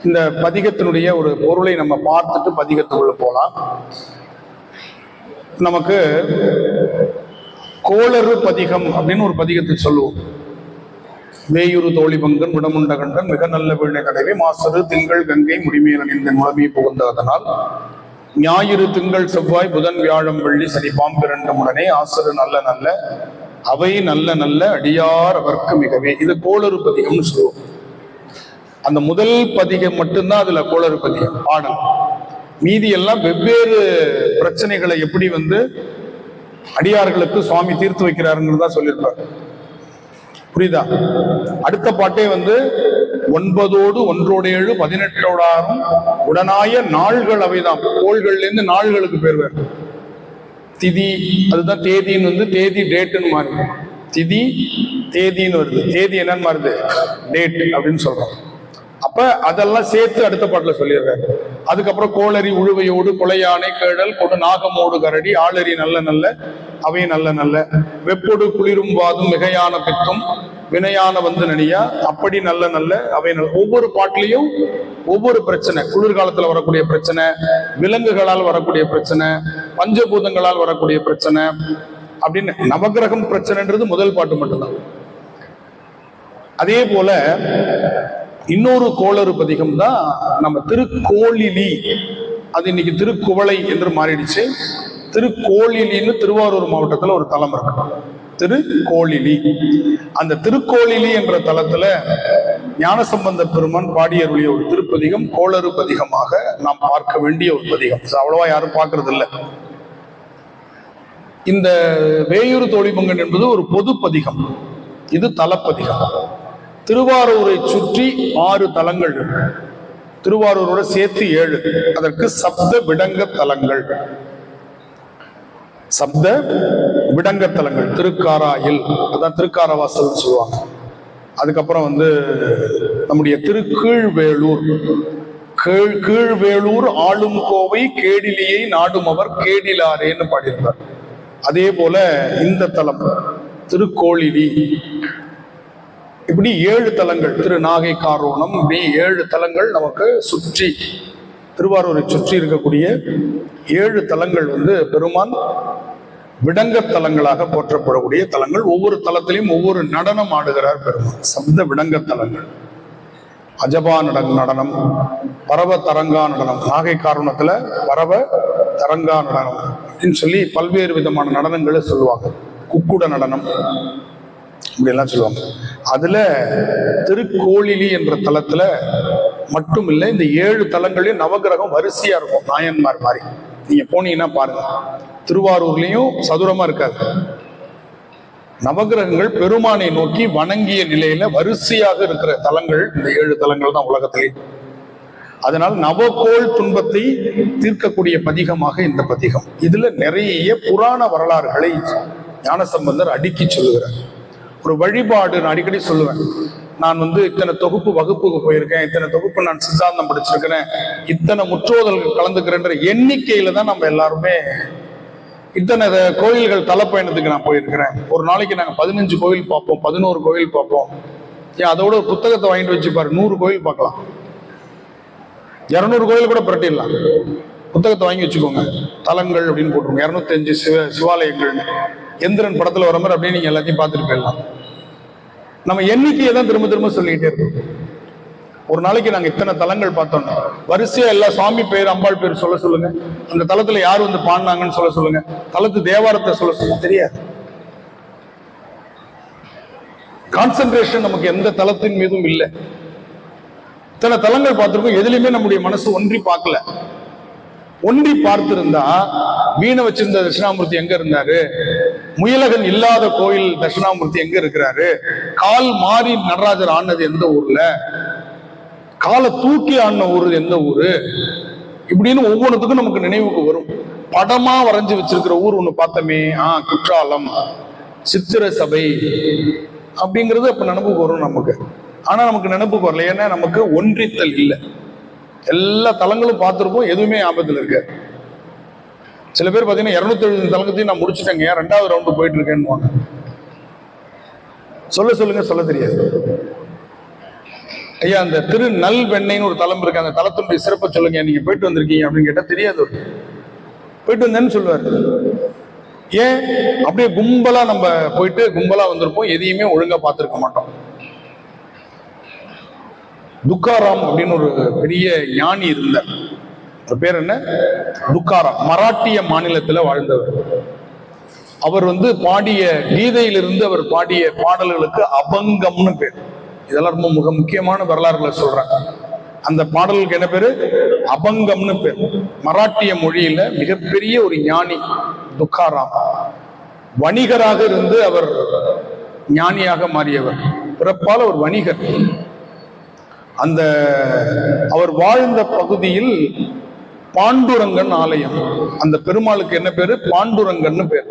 இந்த பதிகத்தினுடைய ஒரு பொருளை நம்ம பார்த்துட்டு பதிகத்துக்குள்ள போலாம். நமக்கு கோளறு பதிகம் அப்படின்னு ஒரு பதிகத்தை சொல்லுவோம். வேயுறு தோழி பங்கன் விடமுண்ட கண்டன் மிக நல்ல வீழ்நை கடவை மாசரு திங்கள் கங்கை முடிமேல் அணிந்த முழமை புகுந்ததனால் ஞாயிறு திங்கள் செவ்வாய் புதன் வியாழம் வெள்ளி சனி பாம்பிரண்டும் உடனே ஆசரு நல்ல நல்ல அவை நல்ல நல்ல அடியார் அவர்க்கு மிகவே. இது கோளறு பதிகம்னு சொல்லுவோம். அந்த முதல் பதிகம் மட்டும்தான் அதுல கோளறு பதிகம் பாடல். மீதி எல்லாம் வெவ்வேறு பிரச்சனைகளை எப்படி அடியார்களுக்கு சுவாமி தீர்த்து வைக்கிறாருங்கிறதா சொல்லியிருப்பார். புரியுதா? அடுத்த பாட்டே 9 1 7 18 உடனாய நாள்கள் அவைதான். கோள்கள்ல இருந்து நாள்களுக்கு பேர் வேறு. திதி அதுதான் தேதின்னு தேதி டேட்டுன்னு மாறுது. திதி தேதின்னு வருது. தேதி என்னன்னு மாறுது, டேட் அப்படின்னு சொல்றோம். அப்ப அதெல்லாம் சேர்த்து அடுத்த பாட்டுல சொல்லிடுறாரு. அதுக்கப்புறம் கோளரி உழுவையோடு கொலையானை கேழல் கொடு நாகமோடு கரடி ஆளரி நல்ல நல்ல அவை நல்ல நல்ல வெப்பொடு குளிரும் வாதும் மிகையான பித்தும் வினையான நனியா அப்படி நல்ல நல்ல அவை நல்ல. ஒவ்வொரு பாட்டிலையும் ஒவ்வொரு பிரச்சனை, குளிர்காலத்துல வரக்கூடிய பிரச்சனை, விலங்குகளால் வரக்கூடிய பிரச்சனை, பஞ்சபூதங்களால் வரக்கூடிய பிரச்சனை அப்படின்னு நவகிரகம் பிரச்சனைன்றது முதல் பாட்டு மட்டும்தான். அதே போல இன்னொரு கோளறு பதிகம் தான் நம்ம திருக்கோளிலி. அது இன்னைக்கு திருக்குவளை என்று மாறிடுச்சு. திருக்கோளிலின்னு திருவாரூர் மாவட்டத்துல ஒரு தலம் இருக்கு, திருக்கோளிலி. அந்த திருக்கோளிலி என்ற தலத்துல ஞானசம்பந்த பெருமான் பாடியருடைய ஒரு திருப்பதிகம் கோளறு பதிகமாக நாம் பார்க்க வேண்டிய ஒரு பதிகம். அவ்வளவா யாரும் பார்க்கறது இல்லை. இந்த வேயூறு தோழிபங்கன் என்பது ஒரு பொது பதிகம், இது தலப்பதிகம். திருவாரூரை சுற்றி 6 தலங்கள், திருவாரூரோட சேர்த்து 7. அதற்கு சப்த விடங்க தலங்கள், சப்த விடங்க தலங்கள். திருக்காராயில், அதான் திருக்காரவாசல் சொல்லுவாங்க. அதுக்கப்புறம் நம்முடைய திருக்கீழ்வேளூர், கீழ்வேளூர் ஆளும் கோவை கேடிலியை நாடும் அவர் கேடிலாரேன்னு பாடியிருப்பார். அதே போல இந்த தலம் திருக்கோளிலி. இப்படி 7 தலங்கள், திருநாகை காரோணம், இப்படி 7 தலங்கள் நமக்கு சுற்றி, திருவாரூரை சுற்றி இருக்கக்கூடிய 7 தலங்கள் பெருமான் விடங்க தலங்களாக போற்றப்படக்கூடிய தலங்கள். ஒவ்வொரு தலத்திலையும் ஒவ்வொரு நடனம் ஆடுகிறார் பெருமான். சப்த விடங்க தலங்கள். அஜபா நடனம், பரவ தரங்கா நடனம், நாகை காரணத்துல பரவ தரங்கா நடனம் அப்படின்னு சொல்லி பல்வேறு விதமான நடனங்களை சொல்லுவாங்க. குக்குட நடனம் இப்படியெல்லாம் சொல்லுவாங்க. அதுல திருக்கோளிலி என்ற தலத்துல மட்டும் இல்லை, இந்த 7 தலங்களையும் நவகிரகம் வரிசையா இருக்கும், நாயன்மார் மாதிரி. நீங்க போனீங்கன்னா பாருங்க, திருவாரூர்லயும் சதுரமா இருக்காது. நவகிரகங்கள் பெருமானை நோக்கி வணங்கிய நிலையில வரிசையாக இருக்கிற தலங்கள் இந்த 7 தலங்கள் தான் உலகத்திலே. அதனால் நவகோள் துன்பத்தை தீர்க்கக்கூடிய பதிகமாக இந்த பதிகம். இதுல நிறைய புராண வரலாறுகளை ஞானசம்பந்தர் அடுக்கி சொல்லுகிறார். ஒரு வழிபாடு நான் அடிக்கடி சொல்லுவேன். நான் இத்தனை தொகுப்பு வகுப்புக்கு போயிருக்கேன், இத்தனை தொகுப்பு நான் சித்தாந்தம் படிச்சிருக்கிறேன், இத்தனை முற்றோதல்கள் கலந்துக்கிறேன்ற எண்ணிக்கையில தான் நம்ம எல்லாருமே. இத்தனை கோயில்கள் தலப்பயணத்துக்கு நான் போயிருக்கிறேன். ஒரு நாளைக்கு நாங்கள் 15 கோயில் பார்ப்போம், 11 கோயில் பார்ப்போம். ஏன் அதோட ஒரு புத்தகத்தை வாங்கிட்டு வச்சு பாரு, 100 கோயில் பார்க்கலாம், 200 கோயில் கூட புரட்டிடலாம். புத்தகத்தை வாங்கி வச்சுக்கோங்க, தலங்கள் அப்படின்னு போட்டுருங்க. 205 சிவாலயங்கள் எந்திரன் படத்துல வர மாதிரி அப்படியே நீங்க எல்லாத்தையும் பார்த்துட்டு போயிடலாம். நம்ம எண்ணிக்கையை தான் திரும்ப திரும்ப சொல்லிக்கிட்டே இருக்கோம். ஒரு நாளைக்கு நாங்க இத்தனை தலங்கள் பார்த்தோம், வரிசையா எல்லா சுவாமி பேர் அம்பாள் பேர் சொல்ல சொல்லுங்க, அந்த தலத்துல யார் பாடினாங்கன்னு சொல்ல சொல்லுங்க, தலத்து தேவாரத்தை சொல்ல சொல்லுங்க. தெரியாது. கான்சென்ட்ரேஷன் நமக்கு எந்த தலத்தின் மீதும் இல்லை. இத்தனை தலங்கள் பார்த்திருக்கோம், எதுலையுமே நம்முடைய மனசு ஒன்றி பார்க்கல. ஒன்றி பார்த்திருந்தா வீணை வச்சிருந்த தட்சிணாமூர்த்தி எங்க இருந்தாரு, முயலகன் இல்லாத கோயில் தட்சிணாமூர்த்தி எங்க இருக்கிறாரு, கால் மாறி நடராஜர் ஆனது எந்த ஊர்ல, காலை தூக்கி ஆடின ஊர் எந்த ஊரு, இப்படின்னு ஒவ்வொன்றுத்துக்கும் நமக்கு நினைவுக்கு வரும். படமா வரைஞ்சு வச்சிருக்கிற ஊர் ஒண்ணு பார்த்தோமே, குற்றாலம், சித்திர சபை அப்படிங்கிறது அப்ப நினைப்புக்கு வரும் நமக்கு. ஆனா நமக்கு நினைப்புக்கு வரல, ஏன்னா நமக்கு ஒன்றித்தல் இல்லை. எல்லா தலங்களும் பார்த்திருப்போம், எதுவுமே ஆபத்துல இருக்க. சில பேர் பாத்தீங்கன்னா 270 தலங்கத்தையும் நான் முடிச்சுட்டேங்க, 2வது ரவுண்டு போயிட்டு இருக்கேன்னு சொல்லுங்க, சொல்ல தெரியாது. ஐயா அந்த திரு நல்வெண்ணைன்னு ஒரு தலம் இருக்கு, அந்த தலத்தினுடைய சிறப்பை சொல்லுங்க, நீங்க போயிட்டு வந்திருக்கீங்க அப்படின்னு கேட்டா தெரியாது. போயிட்டு வந்தேன்னு சொல்லுவாரு. ஏன் அப்படியே கும்பலா நம்ம போயிட்டு கும்பலா வந்திருப்போம், எதையுமே ஒழுங்கா பார்த்திருக்க மாட்டோம். துக்காராம் அப்படின்னு ஒரு பெரிய ஞானி இருந்தார். அவர் பேர் என்ன? துக்காராம். மராட்டிய மாநிலத்துல வாழ்ந்தவர். அவர் பாடிய கீதையிலிருந்து அவர் பாடிய பாடல்களுக்கு அபங்கம்னு பேர். இதெல்லாம் ரொம்ப மிக முக்கியமான வரலாறுகளை சொல்றாங்க. அந்த பாடலுக்கு என்ன பேரு? அபங்கம்னு பேர். மராட்டிய மொழியில மிகப்பெரிய ஒரு ஞானி துக்காராம். வணிகராக இருந்து அவர் ஞானியாக மாறியவர். பிறப்பால் ஒரு வணிகர். அந்த அவர் வாழ்ந்த பகுதியில் பாண்டுரங்கன் ஆலயம், அந்த பெருமாளுக்கு என்ன பேரு? பாண்டுரங்கன்னு பேர்.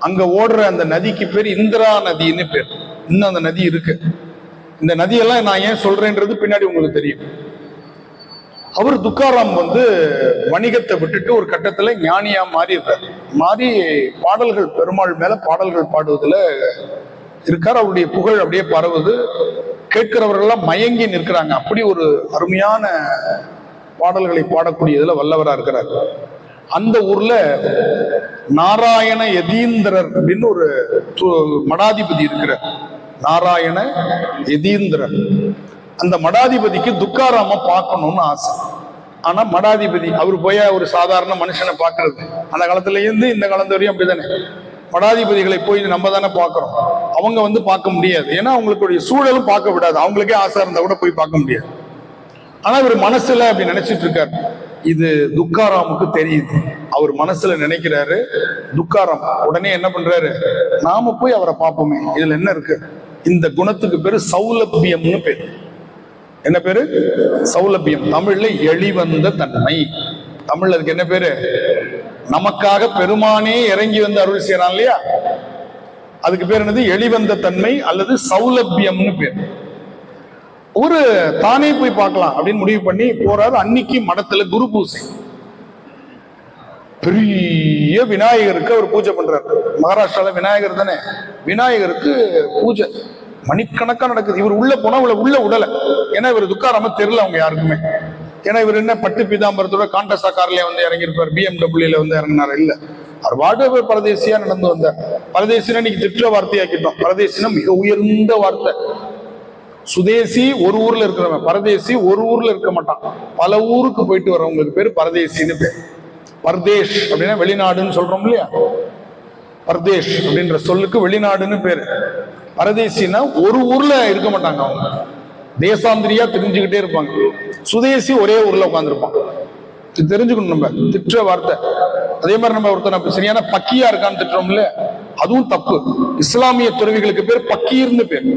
அங்க ஓடுற அந்த நதிக்கு பேர் இந்திரா நதின்னு பேர். இன்னும் அந்த நதி இருக்கு. இந்த நதியெல்லாம் நான் ஏன் சொல்றேன்றது பின்னாடி உங்களுக்கு தெரியும். அவர் துக்காராம் வணிகத்தை விட்டுட்டு ஒரு கட்டத்துல ஞானியா மாறிடுறார். மாறி பாடல்கள், பெருமாள் மேல பாடல்கள் பாடுவதுல இருக்கார். அவருடைய புகழ் அப்படியே பரவுது. கேட்கிறவர்கள்லாம் மயங்கி நிற்கிறாங்க. அப்படி ஒரு அருமையான பாடல்களை பாடக்கூடியதுல வல்லவரா இருக்கிறார். அந்த ஊர்ல நாராயண யதீந்திரர் அப்படின்னு ஒரு மடாதிபதி இருக்கிறார். நாராயண யதீந்திரர். அந்த மடாதிபதிக்கு துக்காராம பார்க்கணும்னு ஆசை. ஆனா மடாதிபதி அவர் போய் ஒரு சாதாரண மனுஷனை பார்க்கறது அந்த காலத்துல இருந்து இந்த காலத்து வரையும் அப்படித்தானே. மடாதிபதிகளை போய் நம்ம தானே பார்க்கிறோம். அவங்க பார்க்க முடியாது. ஏன்னா அவங்களுடைய சூழலும் பார்க்க விடாது. அவங்களுக்கே ஆசை இருந்தா கூட போய் பார்க்க முடியாது. ஆனா இவர் மனசுல அப்படி நினைச்சிட்டு இருக்காரு. இது துக்காராமுக்கு தெரியுது. அவர் மனசுல நினைக்கிறாரு. துக்காராம் உடனே என்ன பண்றாரு? நாம போய் அவரை பார்ப்போமே, இதுல என்ன இருக்கு? இந்த குணத்துக்கு பேரு சௌலபியம்னு பேரு. என்ன பேரு? சௌலபியம். தமிழ்ல எளிவந்த தன்மை. தமிழ்ல அதுக்கு என்ன பேரு? நமக்காக பெருமானே இறங்கி வந்து அருள் செய்யறான் இல்லையா, அதுக்கு பேர் என்னது? எளிவந்த தன்மை அல்லது சௌலபியம்னு பேர். ஒரு தானே போய் பார்க்கலாம் அப்படின்னு முடிவு பண்ணி போறாரு. அன்னைக்கு மடத்துல குரு பூசை. பெரிய விநாயகருக்கு அவர் பூஜை பண்றாரு. மகாராஷ்டிரால விநாயகர் தானே. விநாயகருக்கு பூஜை மணிக்கணக்கா நடக்குது. இவர் உள்ள போனா உள்ள உடல. ஏன்னா இவர் துக்காராம தெரியல அவங்க யாருக்குமே. ஏன்னா இவர் என்ன பட்டு பீதாம்பரத்தோட காண்டசா கார்ல இறங்கியிருப்பார், BMW இறங்கினார். இல்ல, அவர் வாட்டு பரதேசியா நடந்து வந்தார். பரதேசினா இன்னைக்கு திட்ட வார்த்தையாக்கிட்டோம். பரதேசினா மிக உயர்ந்த வார்த்தை. சுதேசி ஒரு ஊர்ல இருக்கிறவன், பரதேசி ஒரு ஊர்ல இருக்க மாட்டான். பல ஊருக்கு போயிட்டு வரவங்களுக்கு பேரு பரதேசின்னு பேர். பர்தேஷ் அப்படின்னா வெளிநாடுன்னு சொல்றோம் இல்லையா. பர்தேஷ் அப்படின்ற சொல்லுக்கு வெளிநாடுன்னு பேரு. பரதேசினா ஒரு ஊர்ல இருக்க மாட்டாங்க. அவங்க தேசாந்திரியா தெரிஞ்சுக்கிட்டே இருப்பாங்க. சுதேசி ஒரே ஊர்ல உட்காந்துருப்பான். தெரிஞ்சுக்கணும். நம்ம திட்டுற வார்த்தை அதே மாதிரி நம்ம ஒருத்தர் சரியான பக்கியா இருக்கான்னு திட்டுறோம்ல, அதுவும் தப்பு. இஸ்லாமிய துறவிகளுக்கு பேர் பக்கீர்னு பேர்.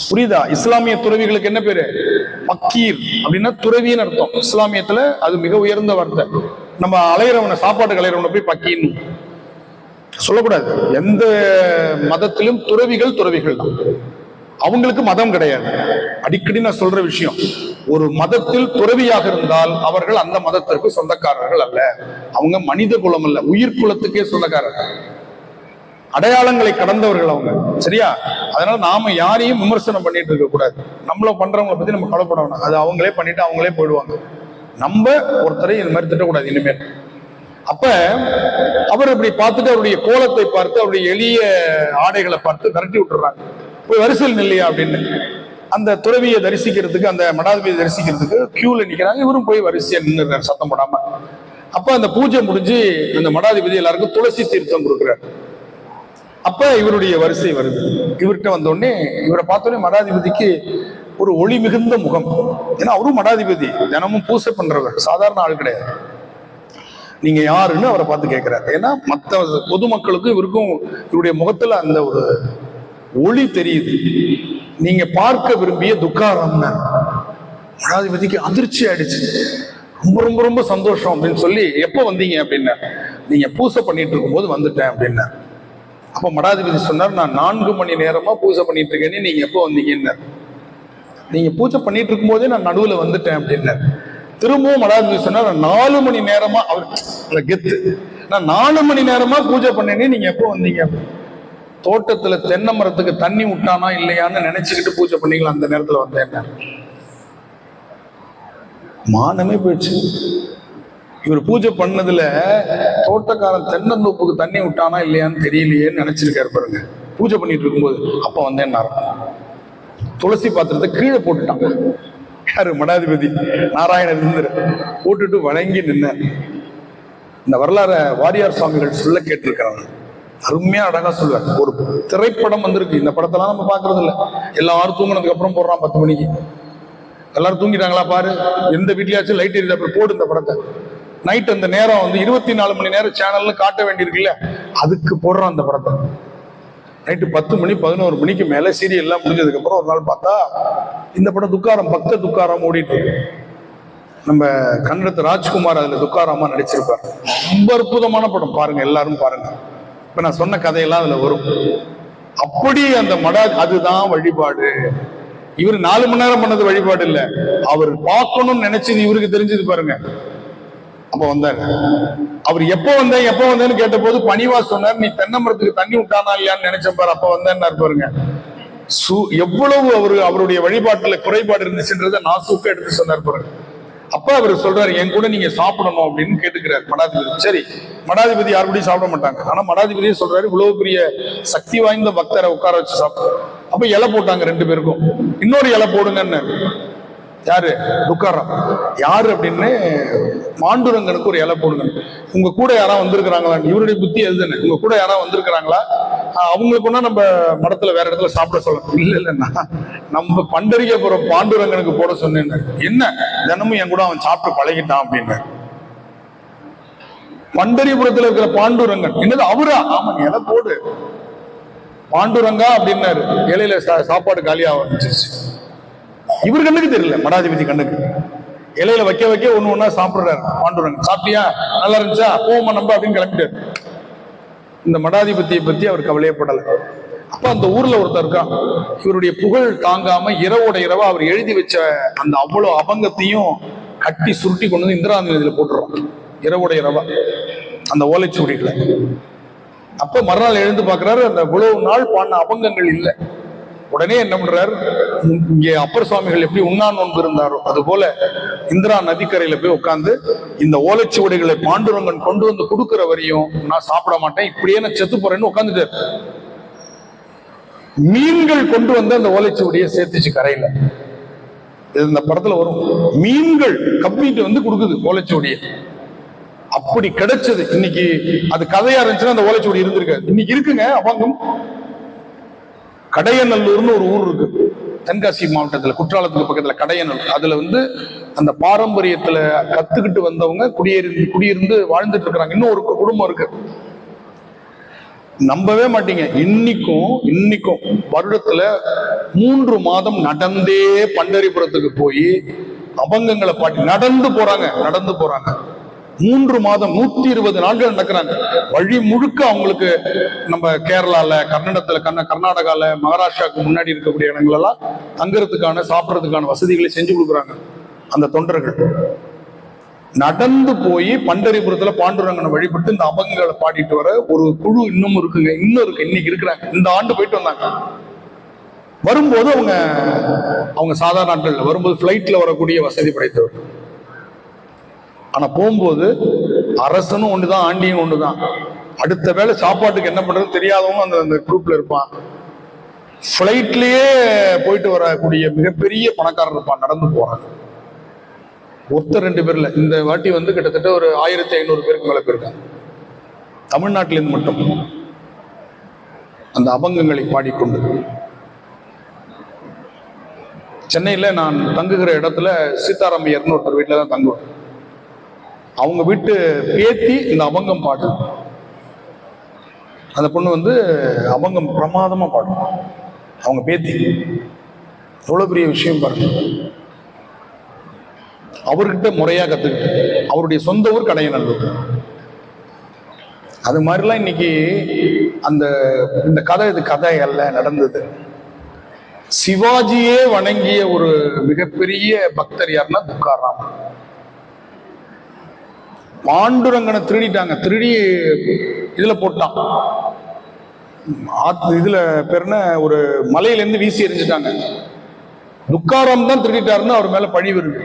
புரியுதா? இஸ்லாமிய துறவிகளுக்கு என்ன பேரு? பக்கீர் அப்படின்னா துறவின்னு அர்த்தம். இஸ்லாமியத்துல அது மிக உயர்ந்த வார்த்தை. நம்ம அலையிறவனை, சாப்பாட்டுக்கு அலையிறவனை போய் பக்கீன்னு சொல்லக்கூடாது. எந்த மதத்திலும் துறவிகள் துறவிகள் தான். அவங்களுக்கு மதம் கிடையாது. அடிக்கடி நான் சொல்ற விஷயம், ஒரு மதத்தில் துறவியாக இருந்தால் அவர்கள் அந்த மதத்திற்கு சொந்தக்காரர்கள் அல்ல. அவங்க மனித குலம் அல்ல, உயிர் குலத்துக்கே சொந்தக்காரர்கள். அடையாளங்களை கடந்தவர்கள் அவங்க. சரியா? அதனால நாம யாரையும் விமர்சனம் பண்ணிட்டு இருக்க கூடாது. நம்மள பண்றவங்களை பத்தி நம்ம கவலைப்படணும். அது அவங்களே பண்ணிட்டு அவங்களே போயிடுவாங்க. நம்ம ஒருத்தரை இந்த மாதிரி திட்டக்கூடாது இனிமேல். அப்ப அவர் இப்படி பார்த்துட்டு அவருடைய கோலத்தை பார்த்து அவருடைய எளிய ஆடைகளை பார்த்து விரட்டி விட்டுறாங்க. போய் வரிசையில் நில்லையா அப்படின்னு. அந்த துறவியை தரிசிக்கிறதுக்கு, அந்த மடாதிபதியை தரிசிக்கிறதுக்கு கியூல நிக்கிறாங்க. இவரும் போய் வரிசையா நின்றுறாரு சத்தம் போடாம. அப்ப அந்த பூஜை முடிஞ்சு அந்த மடாதிபதி எல்லாருக்கும் துளசி தீர்த்தம் கொடுக்குறாரு. அப்ப இவருடைய வரிசை வருது. இவர்கிட்ட வந்தோடனே இவரை பார்த்தோன்னே மடாதிபதிக்கு ஒரு ஒளி மிகுந்த முகம். ஏன்னா அவரும் மடாதிபதி, தினமும் பூசை பண்றவர், சாதாரண ஆள் கிடையாது. நீங்க யாருன்னு அவரை பார்த்து கேட்கிறார். ஏன்னா மற்ற பொதுமக்களுக்கும் இவருக்கும் இவருடைய முகத்துல அந்த ஒரு ஒளி தெரியுது. நீங்க பார்க்க விரும்பிய துக்காராம். மடாதிபதிக்கு அதிர்ச்சி ஆயிடுச்சு. ரொம்ப ரொம்ப ரொம்ப சந்தோஷம் அப்படின்னு சொல்லி, எப்போ வந்தீங்க அப்படின்னா, நீங்க பூசை பண்ணிட்டு இருக்கும் போது வந்துட்டேன் அப்படின்னா. அப்ப மடாதிபதி சொன்னார், நான் 4 மணி நேரமா பூஜை பண்ணிட்டு இருக்கேன்னு, நீங்க எப்போ வந்தீங்கன்னு. நீங்க பூஜை பண்ணிட்டு இருக்கும் போதே நான் நடுவுல வந்துட்டேன் அப்படின்னு. திரும்பவும் மடாதிபதி சொன்னார், 4 மணி நேரமா, அவர் கெத்து, நான் 4 மணி நேரமா பூஜை பண்ணேன்னு, நீங்க எப்போ வந்தீங்க அப்படின்னு. தோட்டத்துல தென்னை மரத்துக்கு தண்ணி விட்டானா இல்லையான்னு நினைச்சுக்கிட்டு பூஜை பண்ணிக்கலாம். அந்த நேரத்துல வந்தேன், மானமே போயிடுச்சு. இவர் பூஜை பண்ணதுல தோட்டக்காரன் தென்னந்தோப்புக்கு தண்ணி விட்டானா இல்லையான்னு தெரியலையேன்னு நினைச்சிருக்காரு பாருங்க. பூஜை பண்ணிட்டு இருக்கும்போது அப்ப வந்தேன், துளசி பாத்திரத்தை கீழே போட்டுட்டாங்க. யாரு? மடாதிபதி நாராயணர் இருந்து போட்டுட்டு வணங்கி நின்னார். இந்த வரலாற வாரியார் சுவாமிகள் சொல்ல கேட்டிருக்கிறாங்க. அருமையா அழகா சொல்லுவார். ஒரு திரைப்படம் வந்திருக்கு, இந்த படத்தெல்லாம் நம்ம பாக்குறது இல்லை. எல்லாரும் தூங்கினதுக்கு அப்புறம் போடுறான் 10 மணிக்கு. எல்லாரும் தூங்கிட்டாங்களா பாரு, எந்த வீட்லயாச்சும் லைட் எரியுது அப்புறம் போடு இந்த படத்தை. நைட் அந்த நேரம் வந்து 24 மணி நேரம் சேனல்னு காட்ட வேண்டியிருக்குல்ல, அதுக்கு போடுறான் அந்த படத்தை. நைட்டு 10 மணி 11 மணிக்கு மேல சீரியல் எல்லாம் முடிஞ்சதுக்கு அப்புறம் ஒரு நாள் பார்த்தா இந்த படம் துக்காரம், பக்த துக்காரம் ஓடிட்டு இருக்கு. நம்ம கன்னடத்து ராஜ்குமார் அதுல துக்காராமா நடிச்சிருப்பார். ரொம்ப அற்புதமான படம், பாருங்க, எல்லாரும் பாருங்க. இப்ப நான் சொன்ன கதையெல்லாம் அதுல வரும். அப்படி அந்த அதுதான் வழிபாடு. இவர் 4 மணி நேரம் பண்ணது வழிபாடு இல்ல, அவர் பார்க்கணும்னு நினைச்சது இவருக்கு தெரிஞ்சது பாருங்க. அப்ப வந்தாரு. அவர் எப்ப வந்தேன்னு கேட்ட போது பணிவா சொன்னார், நீ தென்னை மரத்துக்கு தண்ணி விட்டானா இல்லையான்னு நினைச்சேன் பாரு, அப்ப வந்தேன்னு பாருங்க. எவ்வளவு அவருடைய வழிபாட்டுல குறைபாடு இருந்துச்சுன்றத நாசூக்கா எடுத்து சொன்னார் பாருங்க. அப்ப அவர் சொல்றாரு, என் கூட நீங்க சாப்பிடணும் அப்படின்னு கேட்டுக்கிறார் மடாதிபதி. சரி, மடாதிபதி யாருபடியும் சாப்பிட மாட்டாங்க. ஆனா மடாதிபதியே சொல்றாரு, இவ்வளவு பெரிய சக்தி வாய்ந்த பக்தரை உட்கார வச்சு சாப்பிட. அப்ப இலை போட்டாங்க 2 பேருக்கும். இன்னொரு இலை போடுங்கன்னு. யாரு? துக்காராம். யாரு அப்படின்னு, பாண்டுரங்கனுக்கு ஒரு இலை போடுங்க. உங்க கூட யாரா வந்திருக்கிறாங்களா? இவருடைய புத்தி எதுன்னு, உங்க கூட யாரா வந்திருக்கிறாங்களா? அவங்களுக்கு ஒன்னா நம்ம மடத்துல வேற இடத்துல சாப்பிட சொல்லலாம். இல்லைன்னா நம்ம பண்டரிகபுரம் பாண்டுரங்கனுக்கு போட சொன்னேன். என்ன தினமும் என் கூட அவன் சாப்பிட்டு பழகிட்டான் அப்படின்னு. பண்டரிபுரத்துல இருக்கிற பாண்டுரங்கன் என்னது அவரா? ஆமா, இலை போடு பாண்டுரங்கா அப்படின்னாரு. இலையில சாப்பாடு காலியாக ஆரம்பிச்சிருச்சு. இவர் கண்ணுக்கு தெரியல, மடாதிபதி கண்ணுக்கு. இலையில வைக்க ஒண்ணு ஒன்னா சாப்பிடுறாரு பாண்டுரங்கன். சாப்பிட்டியா? நல்லா இருந்துச்சா? போமா நம்ப அப்படின்னு கிளம்பிட்டாரு. இந்த மடாதிபதியை பத்தி அவர் கவலையப்படல. அப்ப அந்த ஊர்ல ஒருத்தர் இருக்கான், இவருடைய புகழ் தாங்காம இரவோட இரவா அவர் எழுதி வச்ச அந்த அவ்வளவு அபங்கத்தையும் கட்டி சுருட்டி கொண்டு வந்து இந்திரா நதியில போட்டுறோம். இரவோட இரவா அந்த ஓலைச்சுவடிகளை. அப்ப மறுநாள் எழுந்து பாக்குறாரு, அந்த இவ்வளவு நாள் பாடின அபங்கங்கள் இல்லை. உடனே என்ன பண்றாரு, இங்கே அப்பர் சுவாமிகள் எப்படி உண்ணா நோன்பு இருந்தாரோ அது போல இந்திரா நதிக்கரையில போய் உட்கார்ந்து இந்த ஓலைச்சுவடிகளை பாண்டுரங்கன் கொண்டு வந்து கொடுக்கிற வரையும் நான் சாப்பிட மாட்டேன், இப்படியே நான் செத்து போறேன்னு உட்காந்துட்டாரு. மீன்கள் கொண்டு வந்து அந்த ஓலைச்சுவடியை சேர்த்துச்சு கரையில. இந்த படத்துல வரும், மீன்கள் கப்பிட்டு வந்து கொடுக்குது ஓலைச்சுவடியை. அப்படி கிடைச்சது. இன்னைக்கு அது கதையா இருந்துச்சுன்னா அந்த ஓலைச்சுவடி இருந்திருக்காது. இன்னைக்கு இருக்குங்க அபங்கம். கடையநல்லூர்னு ஒரு ஊர் இருக்கு தென்காசி மாவட்டத்துல, குற்றாலத்துக்கு பக்கத்துல கடையநல்லூர். அதுல வந்து அந்த பாரம்பரியத்துல கத்துக்கிட்டு வந்தவங்க குடியிருந்து வாழ்ந்துட்டு இருக்கிறாங்க. இன்னும் ஒரு குடும்பம் இருக்கு. நம்பவே மாட்டீங்க, இன்னைக்கும் வருடத்துல 3 மாதம் நடந்தே பண்டரிபுரத்துக்கு போய் அபங்கங்களை பாட்டி நடந்து போறாங்க. 3 மாதம் 120 நாட்கள் நடக்கிறாங்க. வழி முழுக்க அவங்களுக்கு நம்ம கேரளால, கர்நாடகால, மகாராஷ்டிராவுக்கு முன்னாடி இருக்கக்கூடிய இடங்கள் எல்லாம் தங்குறதுக்கான சாப்பிட்றதுக்கான வசதிகளை செஞ்சு கொடுக்குறாங்க அந்த தொண்டர்கள். நடந்து போய் பண்டரிபுரத்துல பாண்டுரங்கனை வழிபட்டு இந்த அபங்கங்களை பாடிட்டு வர ஒரு குழு இன்னும் இருக்குங்க. இன்னைக்கு இருக்கிறாங்க. இந்த ஆண்டு போயிட்டு வந்தாங்க. வரும்போது அவங்க சாதாரண நாட்கள்ல வரும்போது பிளைட்ல வரக்கூடிய வசதி படைத்தவர்கள். ஆனா போகும்போது அரசனும் ஒண்ணுதான், ஆண்டியும் ஒண்ணுதான். அடுத்த வேளை சாப்பாட்டுக்கு என்ன பண்றது தெரியாதவங்க அந்த குரூப்ல இருப்பான். பிளைட்லயே போயிட்டு வரக்கூடிய மிகப்பெரிய பணக்காரர் இருப்பான். நடந்து போறாங்க. ஒருத்தர் 2 பேர்ல. இந்த வாட்டி வந்து கிட்டத்தட்ட ஒரு 1500 பேருக்கு மேல போயிருக்காங்க தமிழ்நாட்டிலிருந்து மட்டும் அந்த அபங்கங்களை பாடிக்கொண்டு. சென்னையில நான் தங்குகிற இடத்துல சீதாராமையர்னு ஒருத்தர் வீட்டுல தான் தங்குவேன். அவங்க வீட்டு பேத்தி இந்த அபங்கம் பாடு. அந்த பொண்ணு வந்து அபங்கம் பிரமாதமா பாடும். அவங்க பேத்தி எவ்வளவு பெரிய விஷயம் பாருங்க. அவர்கிட்ட முறையா கத்துக்கிட்டு, அவருடைய சொந்த ஊர் கடையநல்லூர். அது மாதிரிலாம் இன்னைக்கு இந்த கதை, இது கதை அல்ல, நடந்தது. சிவாஜியே வணங்கிய ஒரு மிகப்பெரிய பக்தர் யாருன்னா துக்காராம். பாண்டுரங்கனை திருடிட்டாங்க. திருடி இதுல போட்டான், இதுல பேர்ன ஒரு மலையிலேருந்து வீசி எரிஞ்சிட்டாங்க. துக்காராம் தான் திருடிட்டாருன்னு அவர் மேல பழி வருது.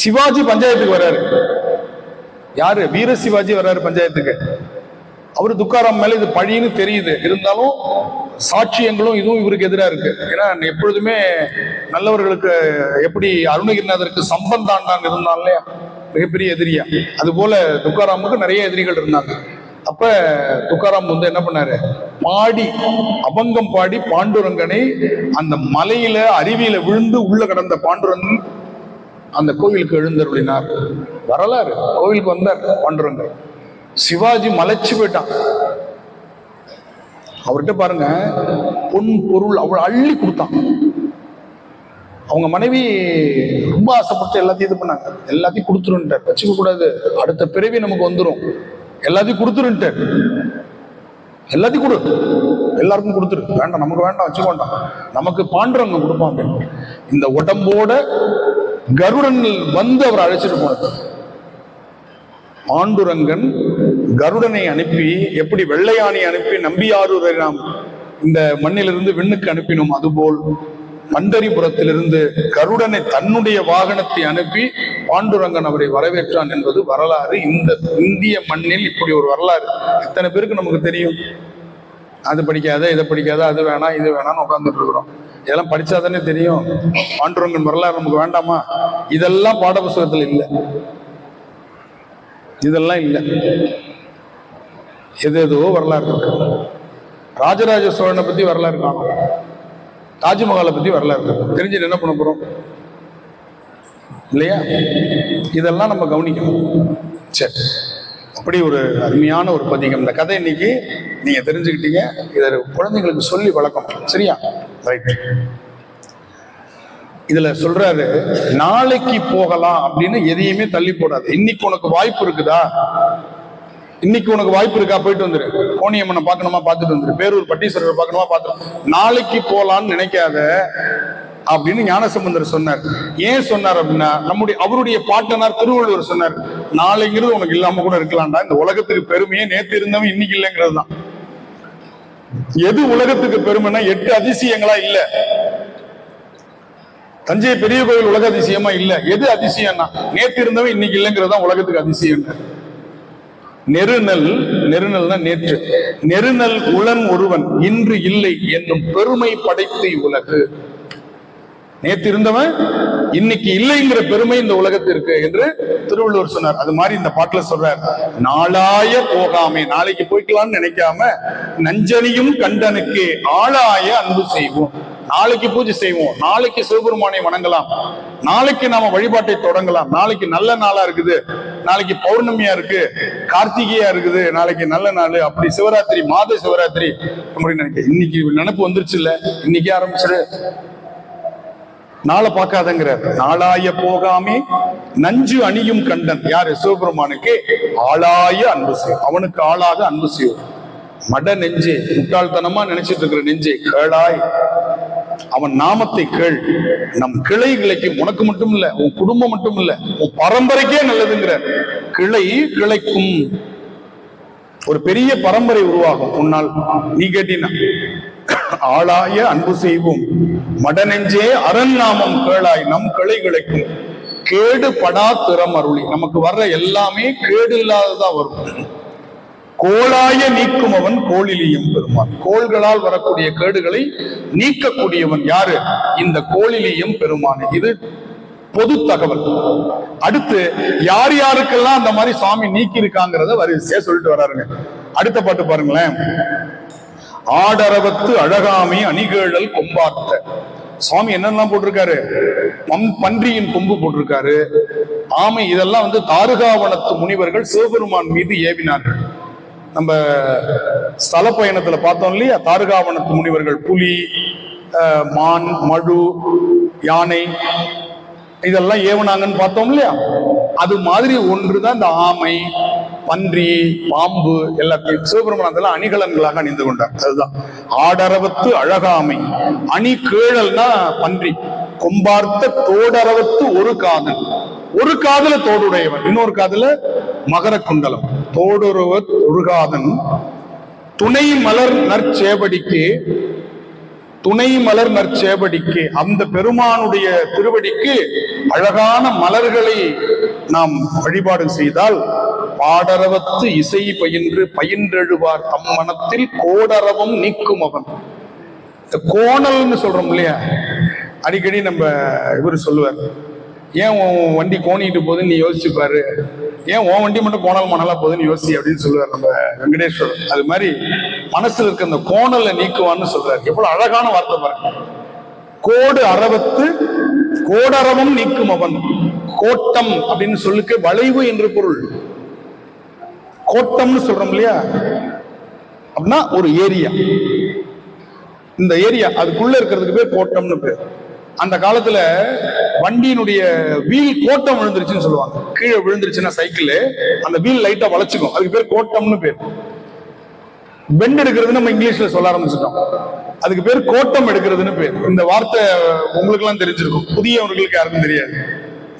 சிவாஜி பஞ்சாயத்துக்கு வர்றாரு. யாரு? வீர சிவாஜி வர்றாரு பஞ்சாயத்துக்கு. அவரு துக்காராம் மேல இது பழின்னு தெரியுது. இருந்தாலும் சாட்சியங்களும் இதுவும் இவருக்கு எதிராக இருக்கு. ஏன்னா எப்பொழுதுமே நல்லவர்களுக்கு எப்படி அருணகிரிநாதருக்கு சம்பந்தாண்டான் இருந்தாலே மிகப்பெரிய எதிரியா, அது போல துக்காராமுக்கு நிறைய எதிரிகள் இருந்தாங்க. அப்ப துக்காராம் வந்து என்ன பண்ணாரு, பாடி அபங்கம் பாடி பாண்டுரங்கனை அந்த மலையில அருவியில விழுந்து உள்ள கடந்த பாண்டுரங்கன் அந்த கோவிலுக்கு எழுந்தருளினார். வரலாறு. கோவிலுக்கு வந்தார் பாண்டுரங்கன். சிவாஜி மலைச்சு போயிட்டான். அவர்கிட்ட பாருங்க, பொன் பொருள் அவ்வளவு அள்ளி கொடுத்தான். அவங்க மனைவி ரொம்ப ஆசைப்பட்டு எல்லாத்தையும் இது பண்ணாங்க. எல்லாத்தையும் கொடுத்துருன்ட்டார். வச்சுக்க கூடாது, அடுத்த பிறவி நமக்கு வந்துடும், எல்லாத்தையும் கொடுத்துருன்ட்டார். எல்லாத்தையும் கொடு, எல்லாருக்கும் கொடுத்துரு, வேண்டாம் நமக்கு வேண்டாம், வச்சுக்க வேண்டாம், நமக்கு பாண்டுரங்க கொடுப்பான். இந்த உடம்போட கருடன் வந்து அவர் அழைச்சிட்டு போனது. பாண்டுரங்கன் கருடனை அனுப்பி, எப்படி வெள்ளையானை அனுப்பி நம்பியாரூரை நாம் இந்த மண்ணிலிருந்து விண்ணுக்கு அனுப்பினோம், அதுபோல் பண்டரிபுரத்திலிருந்து கருடனை தன்னுடைய வாகனத்தை அனுப்பி பாண்டுரங்கன் அவரை வரவேற்றான் என்பது வரலாறு. இந்த இந்திய மண்ணில் இப்படி ஒரு வரலாறு எத்தனை பேருக்கு நமக்கு தெரியும்? அது படிக்காத, இதை படிக்காத, அது வேணாம் இது வேணாம்னு உட்காந்துட்டு இருக்கிறோம். இதெல்லாம் படிச்சாதானே தெரியும். பாண்டுரங்கன் வரலாறு நமக்கு வேண்டாமா? இதெல்லாம் பாட புத்தகத்தில் இல்லை, இதெல்லாம் இல்லை. எதோ வரலாறு இருக்கு. ராஜராஜ சோழனை பத்தி வரலாறு காணும், தாஜ்மஹாலை பத்தி வரலாறு இருக்கு. தெரிஞ்சுட்டு என்ன பண்ண போறோம் இல்லையா? இதெல்லாம் நம்ம கவனிக்கணும். சரி, அப்படி ஒரு அருமையான ஒரு பதிகம். இந்த கதை இன்னைக்கு நீங்க தெரிஞ்சுக்கிட்டீங்க. இதை குழந்தைங்களுக்கு சொல்லி வளர்க்கணும். சரியா? ரைட். இதுல சொல்றாரு, நாளைக்கு போகலாம் அப்படின்னு எதையுமே தள்ளி போடாது. இன்னைக்கு உனக்கு வாய்ப்பு இருக்குதா? இன்னைக்கு உனக்கு வாய்ப்பு இருக்கா? போயிட்டு வந்துரு. கோணியம்மனை பார்க்கணுமா, பார்த்துட்டு வந்துரு. பேரூர் பட்டீஸ்வரர் பார்க்கணுமா, பார்த்துட்டு. நாளைக்கு போலான்னு நினைக்காத அப்படின்னு ஞானசம்பந்தர் சொன்னார். ஏன் சொன்னார் அப்படின்னா, அவருடைய பாட்டனார் திருவள்ளுவர் சொன்னார், நாளைங்கிறது உனக்கு இல்லாம கூட இருக்கலாம்டா. இந்த உலகத்துக்கு பெருமையே நேற்று இருந்தவன் இன்னைக்கு இல்லைங்கிறது தான். எது உலகத்துக்கு பெருமைன்னா 8 அதிசயங்களா இல்ல. தஞ்சை பெரிய கோவில் உலக அதிசயமா இல்ல. எது அதிசயம்னா நேற்று இருந்தவன் இன்னைக்கு இல்லைங்கிறது தான் உலகத்துக்கு அதிசயம். நெருநல், நெருநல்னா நேற்று. நெருநல் உளன் ஒருவன் இன்று இல்லை என்னும் பெருமை படைத்து உலகு. நேற்று இருந்தவன் இன்னைக்கு இல்லைங்கிற பெருமை இந்த உலகத்திற்கு என்று திருவள்ளுவர் சொன்னார். அது மாதிரி இந்த பாட்டுல சொல்றார், நாளாய போகாமே, நாளைக்கு போய்க்கலாம்னு நினைக்காம நஞ்சனியும் கண்டனுக்கு ஆளாய அன்பு செய்வோம். நாளைக்கு பூஜை செய்வோம், நாளைக்கு சிவபெருமானை வணங்கலாம், நாளைக்கு நாம வழிபாட்டை தொடங்கலாம். நாளைக்கு நல்ல நாளா இருக்குது, நாளைக்கு பௌர்ணமியா இருக்கு, கார்த்திகையா இருக்குது, நாளைக்கு நல்ல நாள், அப்படி சிவராத்திரி, மாத சிவராத்திரி அப்படின்னு நினைக்க. இன்னைக்கு நினைப்பு வந்துருச்சு இல்ல, இன்னைக்கு ஆரம்பிச்சிரு, நாளை பார்க்காதங்கிறார். நாளாய போகாமே நஞ்சு அணியும் கண்டன். யாரு? சிவபெருமானுக்கு ஆளாய அன்பு செய்யும், அவனுக்கு ஆளாக அன்பு செய்யும். மட நெஞ்சே, முட்டாள்தனமா நினைச்சிட்டு இருக்கிற நெஞ்சே கேளாய், அவன் நாமத்தை கேள், நம் கிளை கிளைக்கும். உனக்கு மட்டும் இல்ல, உன் குடும்பம் மட்டும் இல்ல, உன் பரம்பரைக்கே நல்லதுங்கிற. கிளை கிளைக்கும், ஒரு பெரிய பரம்பரை உருவாகும் உன்னால். நீ கேட்டீன்னா ஆளாய அன்பு செய்வோம், மடநெஞ்சே அரண் நாமம் கேளாய், நம் கிளை கிளைக்கும். கேடு படா திறம் அருளி. நமக்கு வர்ற எல்லாமே கேடு இல்லாததா வரும். கோளாய நீக்கும் அவன் கோளிலியும் பெருமான். கோள்களால் வரக்கூடிய கேடுகளை நீக்கக்கூடியவன் யாரு? இந்த கோளிலியும் பெருமான். இது பொது தகவல். அடுத்து யார் யாருக்கெல்லாம் அந்த மாதிரி சுவாமி நீக்கி இருக்காங்கிறத வரிசையா சொல்லிட்டு வர்றாருங்க. அடுத்த பாட்டு பாருங்களேன். ஆடரவத்து அழகாமை அணிகேழல் கொம்பார்த்த. சுவாமி என்னெல்லாம் போட்டிருக்காரு? பன்றியின் கொம்பு போட்டிருக்காரு, ஆமை. இதெல்லாம் தாருகாவனத்து முனிவர்கள் சிவபெருமான் மீது ஏவினார்கள். நம்ம ஸ்தல பயணத்துல பார்த்தோம் இல்லையா, தாருகாவனத்து முனிவர்கள் புலி, மான், மழு, யானை இதெல்லாம் ஏவனாங்கன்னு பார்த்தோம் இல்லையா. அது மாதிரி ஒன்றுதான் இந்த ஆமை, பன்றி, பாம்பு எல்லாத்தையும் சிவபெருமானதெல்லாம் அணிகலன்களாக அணிந்து கொண்டார். அதுதான் ஆடரவத்து அழகாமை. அணி கேழல்னா பன்றி. கொம்பார்த்த தோடரவத்து ஒரு காதல். ஒரு காதல தோடுடையவன், இன்னொரு காதல மகர குண்டலம். தோடுருவ ஒரு காதன் துணை மலர் நற்சேவடிக்கு அந்த பெருமானுடைய திருவடிக்கு அழகான மலர்களை நாம் வழிபாடு செய்தால் பாடரவத்து இசை பயின்றெழுவார் தம் மனத்தில் கோடரவம் நீக்கும் அவன். இந்த கோணல்னு சொல்றோம் இல்லையா, அடிக்கடி நம்ம இவர் சொல்லுவார், ஏன் உன் வண்டி கோணிட்டு போகுதுன்னு நீ யோசிச்சுப்பாரு, ஏன் உன் வண்டி மட்டும் கோணல் மணலா போகுதுன்னு யோசி அப்படின்னு சொல்லுவார் நம்ம வெங்கடேஸ்வரர். அது மாதிரி மனசுல இருக்க அந்த கோணலை நீக்குவான்னு சொல்றாரு. எவ்வளவு அழகான வார்த்தை பாருங்க. கோடு அரவத்து கோடரவம் நீக்கும் அவன். கோட்டம் அப்படின்னு சொல்லுக்கு வளைவு என்று பொருள். கோட்டம்னு சொல்றோம் இல்லையா, அப்படின்னா ஒரு ஏரியா. இந்த ஏரியா அதுக்குள்ள இருக்கிறதுக்கு பேர் கோட்டம்னு பேர். அந்த காலத்துல வண்டியினுடைய வீல் கோட்டம் விழுந்துருச்சுன்னு சொல்லுவாங்க. கீழே விழுந்துருச்சுன்னா சைக்கிள் அந்த வீல் லைட்டா வளைச்சுக்கும், அதுக்கு பேர் கோட்டம்னு பேர். பெண்ட் எடுக்கிறது நம்ம இங்கிலீஷ்ல சொல்ல ஆரம்பிச்சிட்டோம், அதுக்கு பேர் கோட்டம் எடுக்கிறதுன்னு பேர். இந்த வார்த்தை உங்களுக்கு எல்லாம் தெரிஞ்சிருக்கும், புதியவர்களுக்கு யாருக்கும் தெரியாது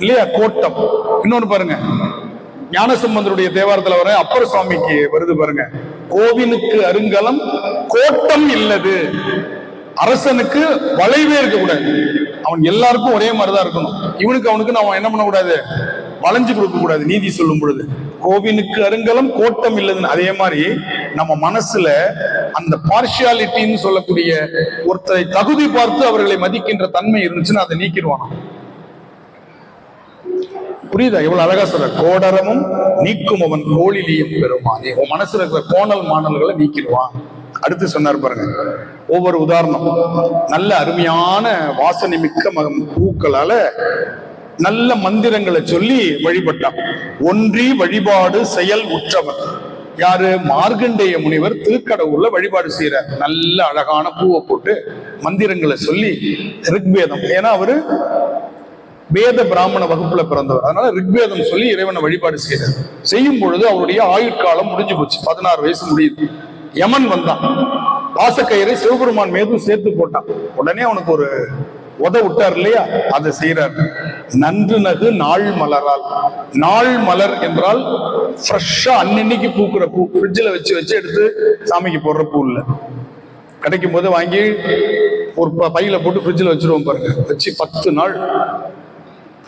இல்லையா கோட்டம். இன்னொன்னு பாருங்க, ஞானசம்பந்தருடைய தேவாரத்துல வர அப்பர் சுவாமிக்கு வருது பாருங்க, கோவிலுக்கு அருங்கலம் கோட்டம் இல்லது. அரசனுக்கு வளைவே இருக்கக்கூடாது, அவன் எல்லாருக்கும் ஒரே மாதிரிதான் இருக்கணும். இவனுக்கு அவனுக்கு நம்ம என்ன பண்ணக்கூடாது, வளைஞ்சு கொடுக்க கூடாது. நீதி சொல்லும் பொழுது கோவிலுக்கு அருங்கலம் கோட்டம் இல்லதுன்னு, அதே மாதிரி நம்ம மனசுல அந்த பார்ஷியாலிட்டின்னு சொல்லக்கூடிய ஒருத்தரை தகுதி பார்த்து அவர்களை மதிக்கின்ற தன்மை இருந்துச்சுன்னா அதை நீக்கிடுவான். புரியுதா? எவ்வளவு அழகா சொல்ற, கோடரமும் நீக்கும் அவன் கோழிலியும் பெருமானே. உன் மனசுல இருக்கிற கோணல் மாணல்களை நீக்கிடுவான். அடுத்து சொன்னார் பாருங்க, ஒவ்வொரு உதாரணம் நல்ல அருமையான வாசனை மிக்க பூக்களால நல்ல மந்திரங்களை சொல்லி வழிபட்டான். ஒன்றி வழிபாடு செயல் உற்றவன் யாரு? மார்கண்டேய முனிவர் திருக்கடவுர்ல வழிபாடு செய்யறார். நல்ல அழகான பூவை போட்டு மந்திரங்களை சொல்லி ரிக்வேதம், ஏன்னா அவரு வேத பிராமண வகுப்புல பிறந்தவர், அதனால ரிக்வேதம் சொல்லி இறைவனை வழிபாடு செய்யறார். செய்யும் பொழுது அவருடைய ஆயுட்காலம் முடிஞ்சு போச்சு, 16 வயசு முடியுது. யமன் வந்தான், பாசக்கயிறை சிவபெருமான் மீதும் சேர்த்து போட்டான். உடனே அவனுக்கு ஒரு உத விட்டார் இல்லையா, அதை செய்யறார். நன்று நகு நாள் மலரால். நாள் மலர் என்றால் ஃப்ரெஷ்ஷா அன்னன்னைக்கு பூக்குற பூ, ஃப்ரிட்ஜில் வச்சு எடுத்து சாமிக்கு போடுற பூ இல்ல. கிடைக்கும் போது வாங்கி ஒரு பையில போட்டு ஃப்ரிட்ஜில் வச்சிருவோம் பாருங்க, வச்சு 10 நாள்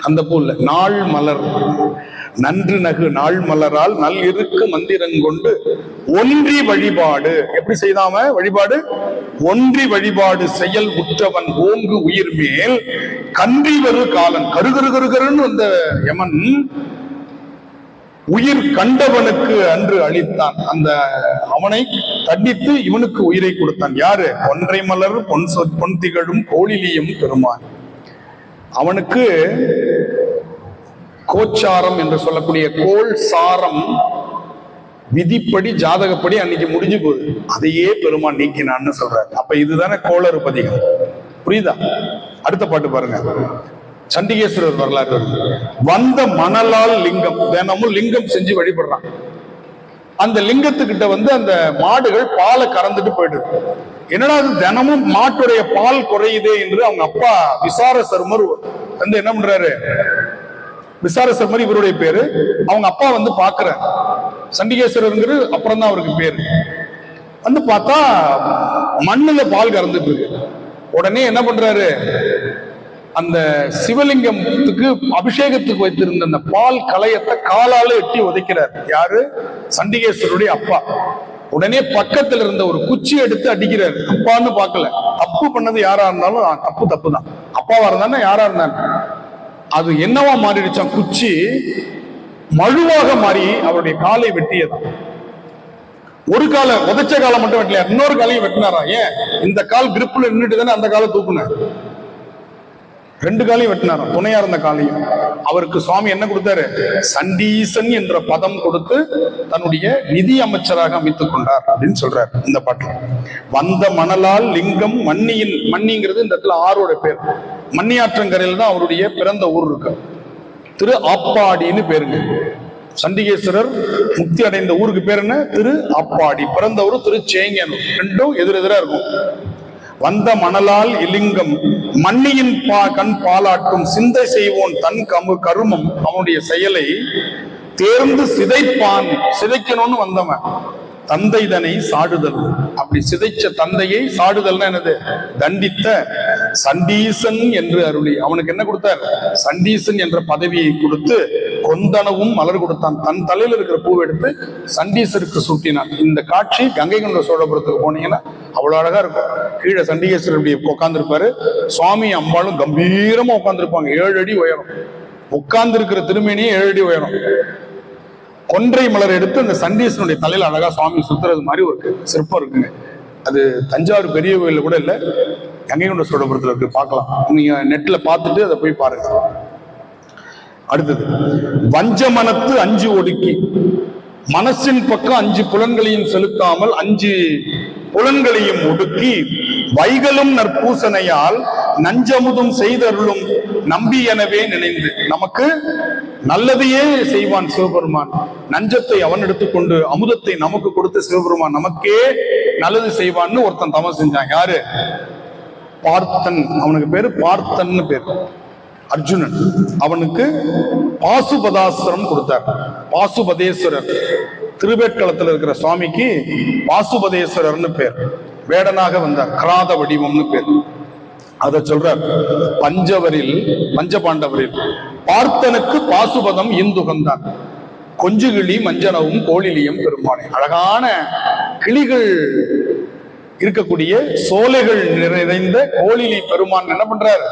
அந்த பூ இல்ல, நாள் மலர். நன்று நகு நாள் மலரால் நல் இருக்கு மந்திரங்கொண்டு ஒன்றி வழிபாடு. எப்படி செய்தாம வழிபாடு? ஒன்றி வழிபாடு செயல் உற்றவன் ஓங்கு உயிர் மேல் கன்றி வரு காலன். கருகருன்னு வந்த யமன் உயிர் கண்டவனுக்கு அன்று அளித்தான். அந்த அவனை தண்டித்து இவனுக்கு உயிரை கொடுத்தான். யாரு? ஒன்றை மலர் பொன் திகழும் கோழிலியும் பெருமான். அவனுக்கு கோச்சாரம் என்று சொல்லக்கூடிய கோள் சாரம் விதிப்படி ஜாதகப்படி அன்னைக்கு முடிஞ்சு போகுது, அதையே பெருமான் நீக்கினான்னு சொல்றாரு. அப்ப இதுதானே கோளறு பதிகம். புரியுதா? அடுத்த பாட்டு பாருங்க, சண்டிகேஸ்வரர் வரலாறு. வந்த மணலால் லிங்கம், தினமும் லிங்கம் செஞ்சு வழிபடுறான். அந்த லிங்கத்துக்கிட்ட அந்த மாடுகள் பாலை கறந்துட்டு போயிடுது. என்னடா அது தினமும் மாட்டுடைய பால் குறையுதே என்று அவங்க அப்பா விசார சர்மர் என்ன பண்றாரு, விசார சர்மர் இவருடைய பேரு, அவங்க அப்பா பாக்குற சண்டிகேஸ்வரர் அப்புறம் தான் அவருக்கு பேரு. பார்த்தா மண்ணுல பால் கறந்துட்டு இருக்கு. உடனே என்ன பண்றாரு, அந்த சிவலிங்கத்துக்கு அபிஷேகத்துக்கு வைத்திருந்த அந்த பால் கலையத்தை காலால எட்டி உதைக்கிறார். யாரு? சண்டிகேஸ்வரருடைய அப்பா. உடனே பக்கத்துல இருந்த ஒரு குச்சி எடுத்து அடிக்கிறாரு. அப்பான்னு பார்க்கல, தப்பு பண்ணது யாரா இருந்தாலும் தப்பு தான். அப்பாவா இருந்தானே யாரா இருந்தானே, அது என்னவா மாறிடுச்சான், குச்சி மழுவாக மாறி அவருடைய காலை வெட்டியதான். ஒரு காலை உதைச்ச காலை மட்டும் வெட்டல, இன்னொரு காலையும் வெட்டினாரா. ஏன்? இந்த கால் கிரிப்ல நின்றுட்டு தானே அந்த காலை தூக்குன, 2 காலையும் வெட்டினாராம், துணையா இருந்த காலையும். அவருக்கு சுவாமி என்ன கொடுத்தாரு? சண்டீசன் என்ற பதம் கொடுத்து தன்னுடைய நிதி அமைச்சராக அமைத்துக் கொண்டார் அப்படின்னு சொல்றாரு இந்த பாட்டுல. வந்த மணலால் லிங்கம் மண்ணிங்கிறது இந்த இடத்துல ஆரோட பேர். மண்ணியாற்றங்கரையில் தான் அவருடைய பிறந்த ஊர் இருக்கு. திரு ஆப்பாடின்னு பேருங்க. சண்டிகேஸ்வரர் முக்தி அடைந்த ஊருக்கு பேர் என்ன? திரு ஆப்பாடி. பிறந்த ஊர் திரு சேங்கனூர். ரெண்டும் எதிரெதிரா இருக்கும். வந்த மணலால் இலிங்கம் மண்ணியின் கண் பாலாட்டும் சிந்தை செய்வோன் தன் கருமம். அவனுடைய செயலை தேர்ந்து சிதைப்பான். சிதைக்கணும்னு வந்தவன் தந்தைதனை சாடுதல். அப்படி சிதைச்ச தந்தையை சாடுதல்னா என்னது? தண்டித்த சண்டீசன் என்று அருளி. அவனுக்கு என்ன கொடுத்தார்? சண்டீசன் என்ற பதவியை கொடுத்து கொந்தனவும் மலர் கொடுத்தான். தன் தலையில இருக்கிற பூவை எடுத்து சண்டீசருக்கு சூட்டினான். இந்த காட்சி கங்கை கொண்ட சோழபுரத்துக்கு போனீங்கன்னா அவ்வளவு அழகா இருக்கும். கீழே சண்டிகேஸ்வரர் இப்படி உட்கார்ந்துருப்பாரு, சுவாமி அம்பாளும் கம்பீரமா உட்கார்ந்துருப்பாங்க. 7 அடி உயரம் உட்கார்ந்து இருக்கிற திருமேனியே 7 அடி உயரம். கொன்றை மலர் எடுத்து அந்த சண்டீசனுடைய தலையில அழகா சுவாமி சுத்துறது மாதிரி ஒரு சிற்பம் இருக்குங்க. அது தஞ்சாவூர் பெரிய கோயில்ல கூட இல்லை, கங்கை கொண்ட சோழபுரத்துல இருக்கு. பார்க்கலாம், நீங்க நெட்ல பார்த்துட்டு அதை போய் பாருங்க. அடுத்தது, வஞ்சமனத்து 5 ஒடுக்கி. மனசின் பக்கம் 5 புலன்களையும் செலுத்தாமல் 5 புலன்களையும் ஒடுக்கி வைகளும் நற்பூசனையால் நஞ்சமுதும் செய்தருளும் நம்பி எனவே நினைந்து. நமக்கு நல்லதையே செய்வான் சிவபெருமான். நஞ்சத்தை அவன் எடுத்துக்கொண்டு அமுதத்தை நமக்கு கொடுத்த சிவபெருமான் நமக்கே நல்லது செய்வான்னு ஒருத்தன் தவம் செஞ்சான். யாரு? பார்த்தன். அவனுக்கு பேரு பார்த்தன்னு பேரு. அர்ஜுனன். அவனுக்கு பாசுபதாஸ்திரம் கொடுத்தார். பாசுபதேஸ்வரர். திருவேட்களத்தில் இருக்கிற சுவாமிக்கு பாசுபதேஸ்வரர்னு பேர். வேடனாக வந்தார். கிராத வடிவம்னு பேர். அத சொல்றார் பஞ்சபாண்டவரில் பார்த்தனுக்கு பாசுபதம் இந்துகந்தான். கொஞ்சு கிளி மஞ்சனவும் கோழிலியம் பெருமானே. அழகான கிளிகள் இருக்கக்கூடிய சோலைகள் நிறைந்த கோழிலி பெருமான் என்ன பண்றார்?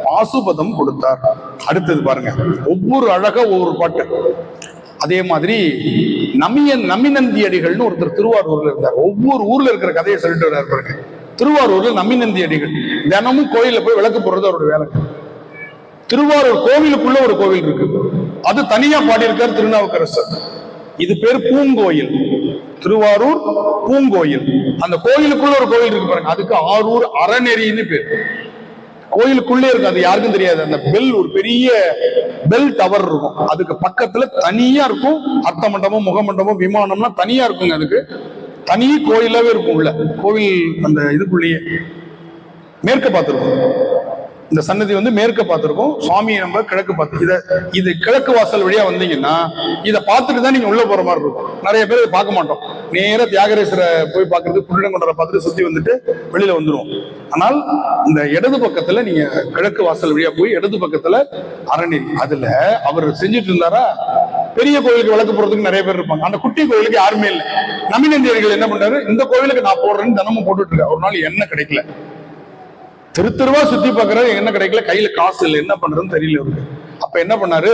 பாசுபதம் கொடுத்தார். அடுத்தது பாருங்க, ஒவ்வொரு அழகா ஒவ்வொரு பாட்டு. அதே மாதிரி நமிநந்தி அடிகள்னு ஒருத்தர் திருவாரூர்ல இருந்தார். ஒவ்வொரு ஊர்ல இருக்கிற கதையை சொல்லிட்டு வர்றாரு பாருங்க. திருவாரூர்ல நமிநந்தி அடிகள் தினமும் கோயில போய் விளக்கு போடுறது அவருடைய வேலை. திருவாரூர் கோவிலுக்குள்ள ஒரு கோவில் இருக்கு, அது தனியா பாடியிருக்கார் திருநாவுக்கரசர். இது பேர் பூங்கோயில். திருவாரூர் பூங்கோயில். அந்த கோயிலுக்குள்ள ஒரு கோவில் இருக்கு பாருங்க, அதுக்கு ஆரூர் அறநெறின்னு பேர். கோயிலுக்குள்ளே இருக்கு, அது யாருக்கும் தெரியாது. அந்த பெல், ஒரு பெரிய பெல் டவர் இருக்கும், அதுக்கு பக்கத்துல தனியா இருக்கும். அர்த்த மண்டபம், முகமண்டபம், விமானம்லாம் தனியா இருக்குங்க. அதுக்கு தனி கோயிலாவே இருக்கும். உள்ள கோவில் அந்த இதுக்குள்ளேயே மேற்க பார்த்திருக்கும். இந்த சன்னதி வந்து மேற்க பார்த்திருக்கும், சுவாமியை நம்ம கிழக்கு பார்த்து. இது கிழக்கு வாசல் வழியா வந்தீங்கன்னா இதை பார்த்துட்டு தான் நீங்க உள்ள போற மாதிரி இருக்கும். நிறைய பேர் இதை பார்க்க மாட்டோம். நேர தியாகரேசரை போய் பார்க்கறது, புள்ளிடங்கொண்டரை பார்த்துட்டு சுத்தி வந்துட்டு வெளியில வந்துடும். ஆனால் இந்த இடது பக்கத்துல நீங்க கிழக்கு வாசல் வழியா போய் இடது பக்கத்துல அறநெறி, அதுல அவர் செஞ்சுட்டு இருந்தாரா. பெரிய கோயிலுக்கு விளக்கு போறதுக்கு நிறைய பேர் இருப்பாங்க, அந்த குட்டி கோயிலுக்கு யாருமே இல்லை. நமிநந்தியர்கள் என்ன பண்றாரு, இந்த கோயிலுக்கு நான் போடுறேன்னு தினமும் போட்டுட்டு இருக்க. ஒரு நாள் என்ன கிடைக்கல, திருவா சுத்தி பாக்குறாரு, என்ன கிடைக்கல, கையில காசு இல்லை, என்ன பண்றதுன்னு தெரியல அவருக்கு. அப்ப என்ன பண்ணாரு,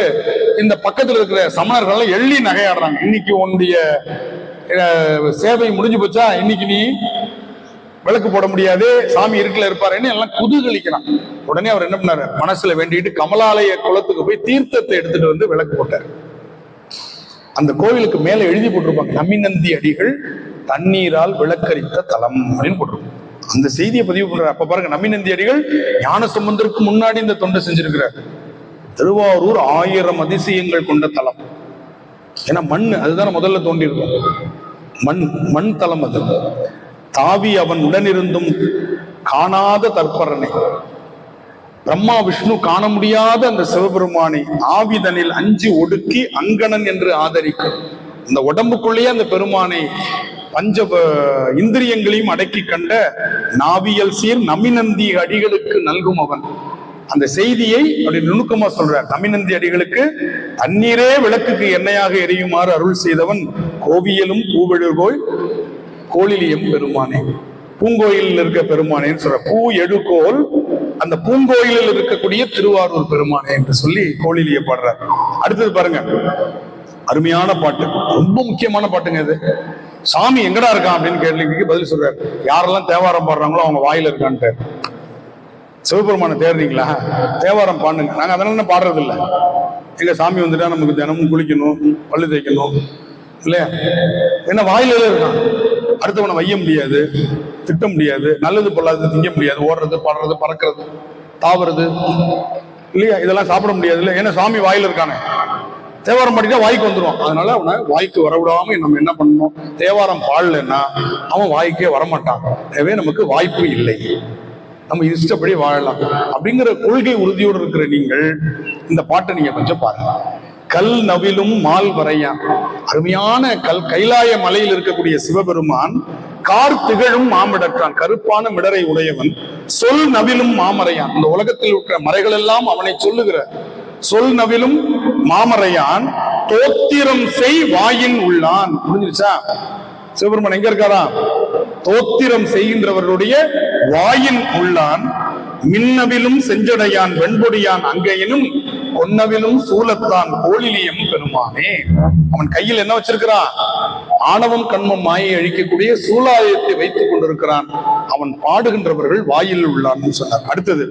இந்த பக்கத்துல இருக்கிற சமணர்கள் எள்ளி நகையாடுறாங்க. இன்னைக்கு உன்னுடைய சேவை முடிஞ்சு போச்சா, இன்னைக்கு நீ விளக்கு போட முடியாது, சாமி இருட்டுல இருப்பாருன்னு எல்லாம் குதூகலிக்கிறான். உடனே அவர் என்ன பண்ணாரு, மனசுல வேண்டிட்டு கமலாலய குளத்துக்கு போய் தீர்த்தத்தை எடுத்துட்டு வந்து விளக்கு போட்டார். அந்த கோவிலுக்கு மேல எழுதி போட்டிருப்பாங்க, நமிநந்தி அடிகள் தண்ணீரால் விளக்கரித்த தலம் அப்படின்னு போட்டிருப்பாங்க. அந்த செய்தியை பதிவு பண்றாரு. அப்ப பாருங்க, நமிநந்தி அடிகள் ஞான சம்பந்தருக்கு முன்னாடி இந்த தொண்டை செஞ்சிருக்கிறார். திருவாரூர் 1000 அதிசயங்கள் கொண்ட தலம். ஏன்னா மண் அதுதானே முதல்ல தோண்டி இருக்கும், மண் தலம் அது. தாவி அவன் உடனிருந்தும் காணாத தற்பரனை, பிரம்மா விஷ்ணு காண முடியாத அந்த சிவபெருமானை ஆவிதனில் 5 ஒடுக்கி அங்கணன் என்று ஆதரிக்கும். இந்த உடம்புக்குள்ளேயே அந்த பெருமானை பஞ்ச இந்திரியங்களையும் அடக்கி கண்ட நாவியல் சீர் நமிநந்தி அடிகளுக்கு நல்கும் அவன். அந்த செய்தியை அப்படி நுணுக்கமா சொல்றார். நமிநந்தி அடிகளுக்கு தண்ணீரே விளக்குக்கு எண்ணெயாக எரியுமாறு அருள் செய்தவன் கோவியலும் பூவெழுகோய் கோழிலியம் பெருமானே. பூங்கோயிலில் இருக்க பெருமானேன்னு சொல்ற. பூ எழுகோல், அந்த பூங்கோயிலில் இருக்கக்கூடிய திருவாரூர் பெருமானே என்று சொல்லி கோழிலிய பாடுறார். அடுத்தது பாருங்க, அருமையான பாட்டு, ரொம்ப முக்கியமான பாட்டுங்க இது. சாமி எங்கடா இருக்கான் அப்படின்னு கேள்விக்கு பதில் சொல்றாரு. யாரெல்லாம் தேவாரம் பாடுறாங்களோ அவங்க வாயில இருக்கான்ட்டு. சிவபெருமான தேடுறீங்களா, தேவாரம் பாடுங்க. நாங்க அதனால பாடுறது இல்லை. எங்க சாமி வந்துட்டா நமக்கு தினமும் குளிக்கணும், பல்லு தேய்க்கணும் இல்லையா? ஏன்னா வாயில இருக்கான். அடுத்தவனை வைய முடியாது, திட்ட முடியாது, நல்லது பொல்லாது திங்க முடியாது, ஓடுறது, பாடுறது, பறக்கிறது, தாவறது இல்லையா, இதெல்லாம் சாப்பிட முடியாது இல்லை. ஏன்னா சாமி வாயில இருக்கானே. தேவாரம் பாடிட்டா வாய்க்கு வந்துடும். அதனால அவனை வாய்க்கு வரவிடாம நம்ம என்ன பண்ணணும், தேவாரம் பாடலன்னா அவன் வாய்க்கே வரமாட்டான். எனவே நமக்கு வாய்ப்பு இல்லை, நம்ம இஷ்டப்படி வாழலாம் அப்படிங்கிற கொள்கை உறுதியோடு இருக்கிற நீங்கள் இந்த பாட்டை நீங்க கொஞ்சம் பாருங்க. கல் நவிலும் மால் வரையான். அருமையான கைலாய மலையில் இருக்கக்கூடிய சிவபெருமான் கார் திகழும் மாமிடற்றான், கருப்பான மிடரை உடையவன். சொல் நவிலும் மாமரையான், இந்த உலகத்தில் இருக்கிற மறைகள் எல்லாம் அவனை சொல்லுகிற. சொல் நவிலும் மாமரையான், தோத்திரம் செய் வாயின் உள்ளான். முடிஞ்சிருச்சா? சிவபெருமான் எங்க இருக்காரா? தோத்திரம் செய்கின்றவர்களுடைய வாயின் உள்ளான். மின்னவிலும் செஞ்சடையான் வெண்பொடியான் அங்கையினும் பொன்னவிலும் சூலத்தான் கோழிலியம் பெருமானே. அவன் கையில் என்ன வச்சிருக்கிறான்? ஆணவம் கண்மம் மாயை அழிக்கக்கூடிய சூலாயத்தை வைத்துக் கொண்டிருக்கிறான். அவன் பாடுகின்றவர்கள் வாயில் உள்ளான்னு சொன்னார். அடுத்தது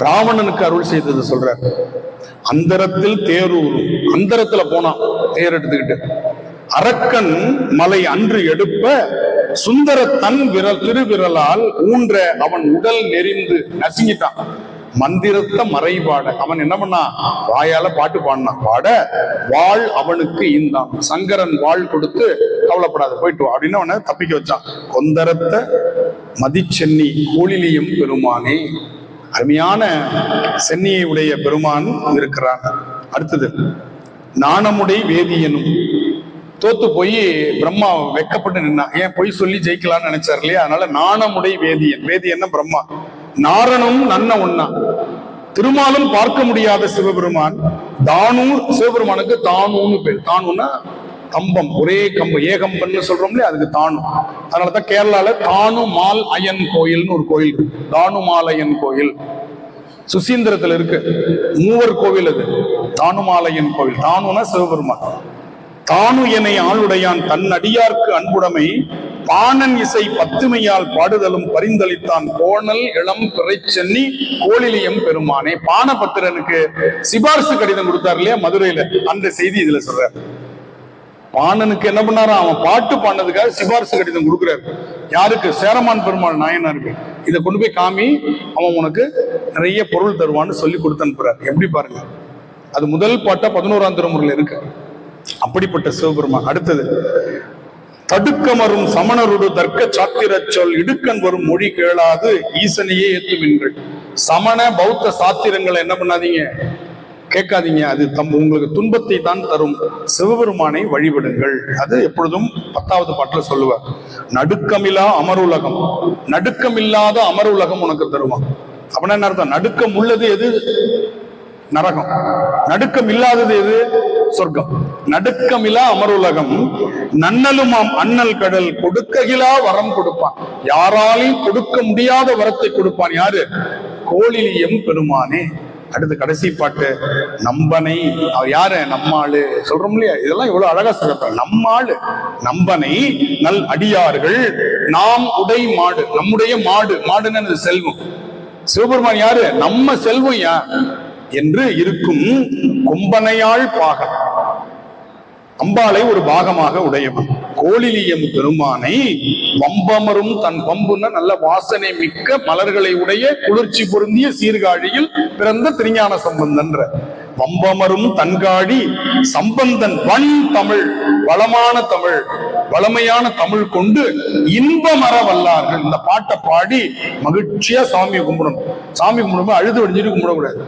ராவணனுக்கு அருள் செய்தது சொல்றார். அந்தரத்தில் தேரூரும், அந்தரத்துல போனான் தேர் எடுத்துக்கிட்டு. அரக்கன் மலை அன்று எடுப்ப சுந்தர தன் திருவிரலால் ஊன்ற அவன் உடல் நெறிந்து நசுங்கிட்டான். மந்திரத்த மறைபாட அவன் என்ன பண்ணா? வாயால பாட்டு பாடினான். பாட வாழ் அவனுக்கு ஈந்தான். சங்கரன் வாழ் கொடுத்து கவலைப்படாத போயிட்டு வா அப்படின்னு அவனை தப்பிக்க வச்சான். கொந்தரத்த மதிச்சென்னி கோழிலியம் பெருமானே. அருமையான சென்னியை உடைய பெருமான் இருக்கிறான். அடுத்தது நாணமுடை வேதியனும். தோத்து போய் பிரம்மா வெக்கப்பட்டு நின்னான். ஏன் பொய் சொல்லி ஜெயிக்கலாம்னு நினைச்சார் இல்லையா? அதனால நாணமுடை வேதியன். வேதியன்னா பிரம்மா. நாரணனும் நன்ன ஒன்னா. திருமாலும் பார்க்க முடியாத சிவபெருமான். தானு, சிவபெருமானுக்கு தானுன்னு பேர். தானுன்னா கம்பம், ஒரே கம்பம், ஏகம்பன்னு சொல்றோம் இல்லையா, அதுக்கு தானு. அதனாலதான் கேரளால தானு மால் அயன் கோயில்னு ஒரு கோயில் இருக்கு. தானு மால் அயன் கோயில் சுசீந்திரத்துல இருக்கு. மூவர் கோவில் அது, தானுமாலையன் கோவில். தானுனா சிவபெருமான். தானு என ஆளுடையான் தன் அடியார்க்கு அன்புடைமை பாணன் இசை பத்துமையால் பாடுதலும் பரிந்தளித்தான் கோணல் இளம் பிறைச்சென்னி கோழிலியம் பெருமானே. பாணபத்திரனுக்கு சிபாரிசு கடிதம் கொடுத்தார் இல்லையா மதுரையில, அந்த செய்தி இதுல சொல்ற. பாணனுக்கு என்ன பண்ணாரா? அவன் பாட்டு பாடினதுக்காக சிபாரிசு கடிதம் கொடுக்குறாரு. யாருக்கு? சேரமான் பெருமாள் நாயனாருக்கு. இதை கொண்டு போய் காமி, அவன் உனக்கு நிறைய பொருள் தருவான்னு சொல்லி கொடுத்து அனுப்புறாரு. எப்படி பாருங்க, அது முதல் பாட்டா 11ஆம் திருமுறையில இருக்கு. அப்படிப்பட்ட சிவபெருமான். அடுத்தது தடுக்கமரும் சமணருடு தர்க்க சாத்திர சொல் இடுக்கன் வரும் மொழி கேளாது ஈசனையே ஏத்துவீர்கள். சமண பௌத்த சாத்திரங்களை என்ன பண்ணாதீங்க, கேட்காதீங்க. அது உங்களுக்கு துன்பத்தை தான் தரும். சிவபெருமானை வழிபடுங்கள். அது எப்பொழுதும் 10வது பாட்டுல சொல்லுவார். நடுக்கமில்லா அமருலகம், நடுக்கமில்லாத அமருலகம் உனக்கு தருவான். அப்படின்னா என்ன அர்த்தம்? நடுக்கம் உள்ளது எது? நரகம். நடுக்கம் இல்லாதது எது? சொர்க்கம். நடுக்கமிலா அமருலகம் நன்னலுமாம் அண்ணல் கடல் கொடுக்ககிலா வரம் கொடுப்பான். யாராலையும் கொடுக்க முடியாத வரத்தை கொடுப்பான். யாரு? கோழிலியம் பெருமானே. அடுத்து கடைசி பாட்டு நம்பனை. அவர் யாரு? நம்மாளு சொல்றோம் இல்லையா? இதெல்லாம் இவ்வளவு அழகா சொல்ற. நம்மாளு நம்பனை நல் அடியார்கள் நாம் உடை மாடு. நம்முடைய மாடு, மாடுன்னு செல்வம். சிவபெருமான் யாரு? நம்ம செல்வம் யார் என்று இருக்கும் கொம்பனையாள் பாகன். அம்பாளை ஒரு பாகமாக உடையவன் கோழிலியம் பெருமானை வம்பமரும் தன் பம்புன நல்ல வாசனை மிக்க மலர்களை உடைய குளிர்ச்சி பொருந்திய சீர்காழியில் பிறந்த திருஞான சம்பந்தன்ற வம்பமரும் தன்காழி சம்பந்தன் வன் தமிழ், வளமான தமிழ், வளமையான தமிழ் கொண்டு இன்பமர வல்லார்கள். இந்த பாட்டை பாடி மகிழ்ச்சியா சாமியை கும்பிடணும். சாமி கும்பிடும்போது அழுது வடிஞ்சிட்டு கும்பிடக்கூடாது.